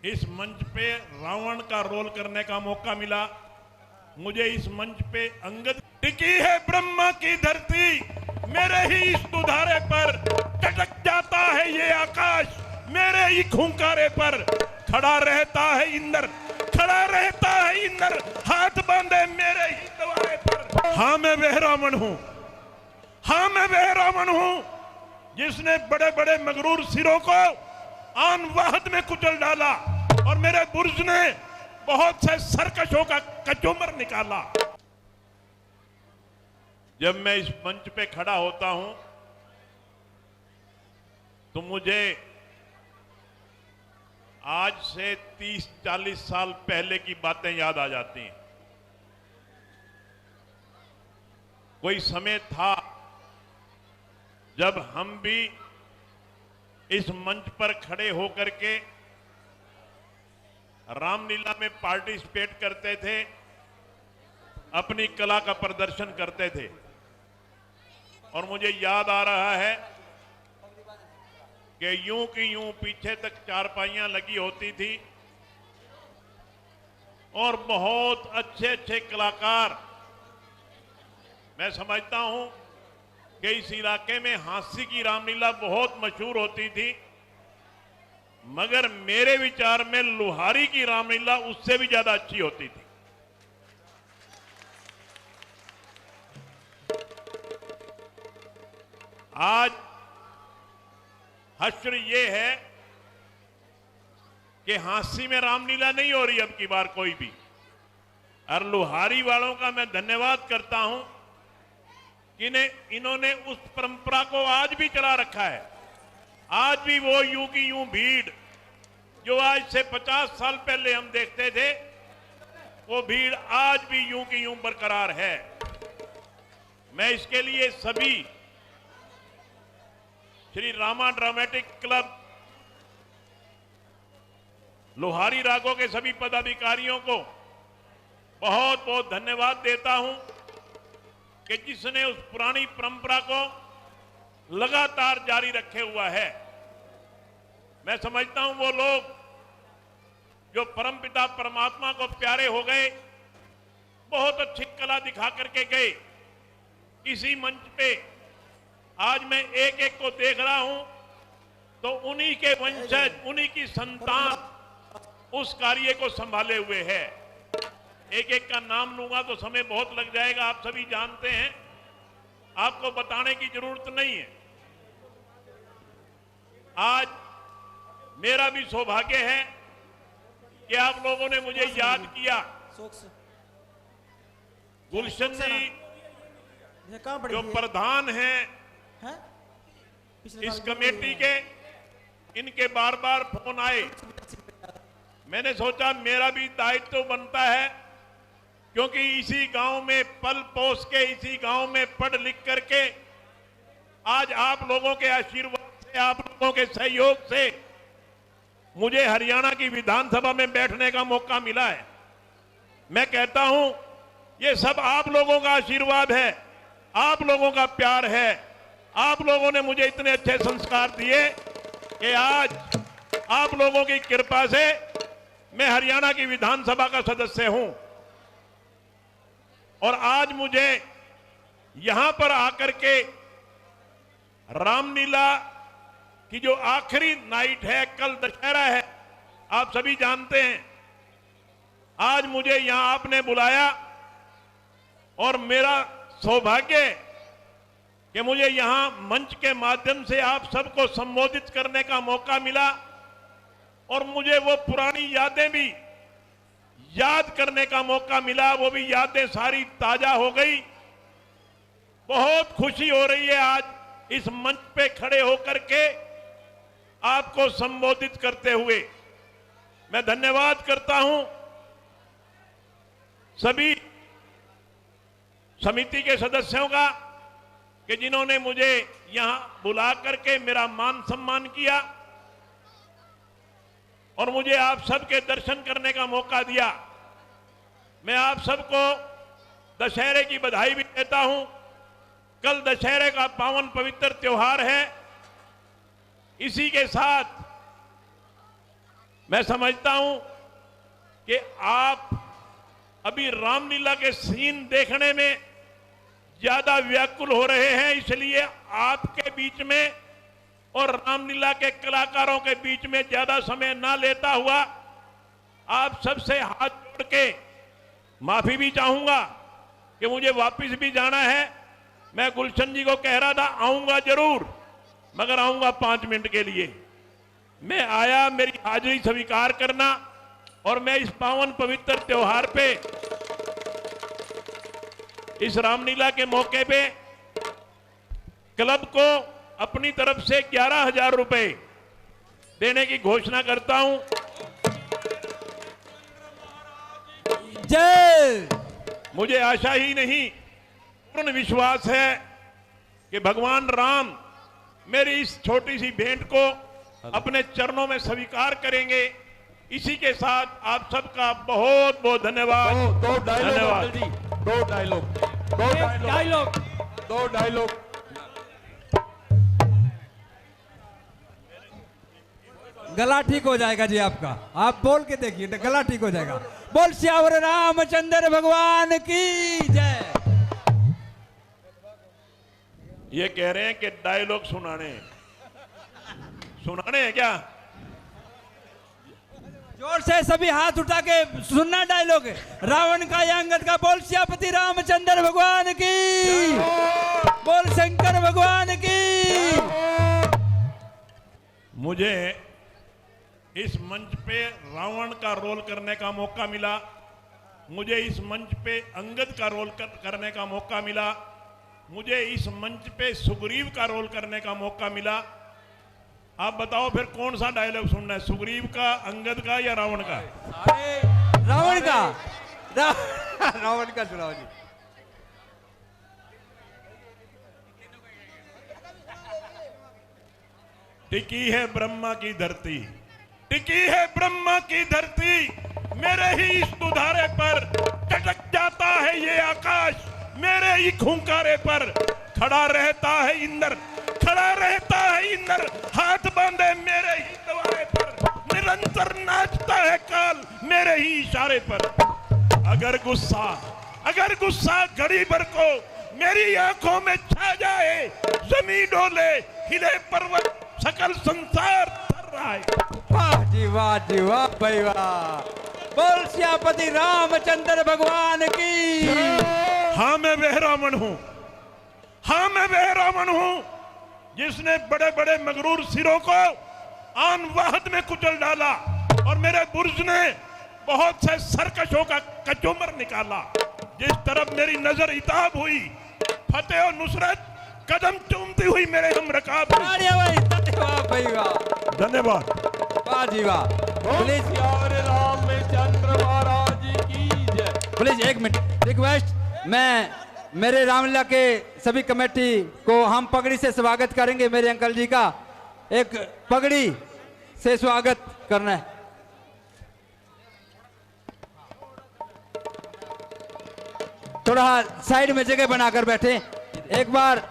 इस मंच पे रावण का रोल करने का मौका मिला। मुझे इस मंच पे अंगद टिकी है ब्रह्मा की धरती, मेरे ही इस दुधारे पर टटक जाता है ये आकाश, मेरे ही खूंकारे पर खड़ा रहता है इंद्र, खड़ा रहता है इंद्र, हाथ बांधे मेरे ही द्वारे पर। हाँ मैं वह रावण हूं, हाँ मैं वह रावण हूं जिसने बड़े बड़े मगरूर सिरों को आन वाहद में कुचल डाला और मेरे बुर्ज ने बहुत से सरकशों का कचूमर निकाला। जब मैं इस मंच पे खड़ा होता हूं तो मुझे आज से 30-40 साल पहले की बातें याद आ जाती हैं। कोई समय था जब हम भी इस मंच पर खड़े होकर के रामलीला में पार्टिसिपेट करते थे, अपनी कला का प्रदर्शन करते थे। और मुझे याद आ रहा है कि यूं की यूं पीछे तक चारपाइयां लगी होती थी और बहुत अच्छे अच्छे कलाकार, मैं समझता हूं कि इस इलाके में हांसी की रामलीला बहुत मशहूर होती थी, मगर मेरे विचार में लुहारी की रामलीला उससे भी ज्यादा अच्छी होती थी। आज हश्र ये है कि हांसी में रामलीला नहीं हो रही अब की बार कोई भी, और लुहारी वालों का मैं धन्यवाद करता हूं कि इन्होंने उस परंपरा को आज भी चला रखा है। आज भी वो यूं की यूं भीड़ जो आज से 50 साल पहले हम देखते थे, वो भीड़ आज भी यूं की यूं बरकरार है। मैं इसके लिए सभी श्री रामा ड्रामेटिक क्लब, लोहारी रागों के सभी पदाधिकारियों को बहुत बहुत धन्यवाद देता हूं कि जिसने उस पुरानी परंपरा को लगातार जारी रखे हुआ है। मैं समझता हूं वो लोग जो परमपिता परमात्मा को प्यारे हो गए, बहुत अच्छी कला दिखा करके गए, इसी मंच पे आज मैं एक एक को देख रहा हूं तो उन्हीं के वंशज, उन्हीं की संतान उस कार्य को संभाले हुए है। एक एक का नाम लूंगा तो समय बहुत लग जाएगा, आप सभी जानते हैं, आपको बताने की जरूरत नहीं है। आज मेरा भी सौभाग्य है कि आप लोगों ने मुझे याद किया। गुलशन जी जो प्रधान हैं इस कमेटी के, इनके बार बार फोन आए। मैंने सोचा मेरा भी दायित्व बनता है, क्योंकि इसी गांव में पल पोस के, इसी गांव में पढ़ लिख करके आज आप लोगों के आशीर्वाद से, आप लोगों के सहयोग से मुझे हरियाणा की विधानसभा में बैठने का मौका मिला है। मैं कहता हूं ये सब आप लोगों का आशीर्वाद है, आप लोगों का प्यार है। आप लोगों ने मुझे इतने अच्छे संस्कार दिए कि आज आप लोगों की कृपा से मैं हरियाणा की विधानसभा का सदस्य हूं। और आज मुझे यहां पर आकर के रामलीला की जो आखिरी नाइट है, कल दशहरा है, आप सभी जानते हैं। आज मुझे यहां आपने बुलाया और मेरा सौभाग्य कि मुझे यहां मंच के माध्यम से आप सबको संबोधित करने का मौका मिला और मुझे वो पुरानी यादें भी याद करने का मौका मिला। वो भी यादें सारी ताजा हो गई। बहुत खुशी हो रही है आज इस मंच पे खड़े होकर के आपको संबोधित करते हुए। मैं धन्यवाद करता हूं सभी समिति के सदस्यों का कि जिन्होंने मुझे यहां बुला करके मेरा मान सम्मान किया और मुझे आप सबके दर्शन करने का मौका दिया। मैं आप सबको दशहरे की बधाई भी देता हूं। कल दशहरे का पावन पवित्र त्योहार है। इसी के साथ मैं समझता हूं कि आप अभी रामलीला के सीन देखने में ज्यादा व्याकुल हो रहे हैं, इसलिए आपके बीच में और रामलीला के कलाकारों के बीच में ज्यादा समय ना लेता हुआ आप सबसे हाथ जोड़ के माफी भी चाहूंगा कि मुझे वापस भी जाना है। मैं गुलशन जी को कह रहा था आऊंगा जरूर, मगर आऊंगा 5 मिनट के लिए। मैं आया, मेरी हाजिरी स्वीकार करना, और मैं इस पावन पवित्र त्योहार पे, इस रामलीला के मौके पे क्लब को अपनी तरफ से 11,000 रुपए देने की घोषणा करता हूं। जय। मुझे आशा ही नहीं, पूर्ण विश्वास है कि भगवान राम मेरी इस छोटी सी भेंट को अपने चरणों में स्वीकार करेंगे। इसी के साथ आप सबका बहुत बहुत धन्यवाद। धन्यवाद। दो डायलॉग गला ठीक हो जाएगा जी आपका, आप बोल के देखिए गला ठीक हो जाएगा। बोल श्यावर रामचंद्र भगवान की जय। ये कह रहे हैं कि डायलॉग सुनाने हैं क्या? जोर से सभी हाथ उठा के सुनना डायलॉग। रावण का या अंगद का। बोल श्यापति रामचंद्र भगवान की, बोल शंकर भगवान की। मुझे इस मंच पे रावण का रोल करने का मौका मिला, मुझे इस मंच पे अंगद का रोल करने का मौका मिला, मुझे इस मंच पे सुग्रीव का रोल करने का मौका मिला। आप बताओ फिर कौन सा डायलॉग सुनना है, सुग्रीव का, अंगद का या रावण का? रावण का। रावण का सुनाओ जी। टिकी है ब्रह्मा की धरती, टिकी है ब्रह्मा की धरती, मेरे ही इस दुधारे पर टटक जाता है ये आकाश, मेरे ही खूंकारे पर खड़ा रहता है इंद्र, खड़ा रहता है इंद्र, हाथ बांधे मेरे ही द्वारे पर, निरंतर नाचता है काल मेरे ही इशारे पर। अगर गुस्सा घड़ी भर को मेरी आंखों में छा जाए, जमीन डोले हिले पर्वत, सकल संसार थर रहा है। वाह जी वाह जी वाह भाई वाह। बोल श्यापति रामचंद्र भगवान की। हाँ मैं वह रावण हूं, हाँ मैं वह रावण हूं जिसने बड़े बड़े मगरूर सिरों को आन वाहद में कुचल डाला और मेरे बुर्ज ने बहुत से सरकशों का कचूमर निकाला। जिस तरफ मेरी नजर इताब हुई, फतेह और नुसरत कदम चूमती हुई मेरे हम रकाब। धन्यवाद। वाह जी वाह। प्लीज रामचंद्र महाराज की जय। Please 1 minute request. मैं मेरे रामलीला के सभी कमेटी को हम पगड़ी से स्वागत करेंगे। मेरे अंकल जी का एक पगड़ी से स्वागत करना है। थोड़ा साइड में जगह बनाकर बैठे एक बार।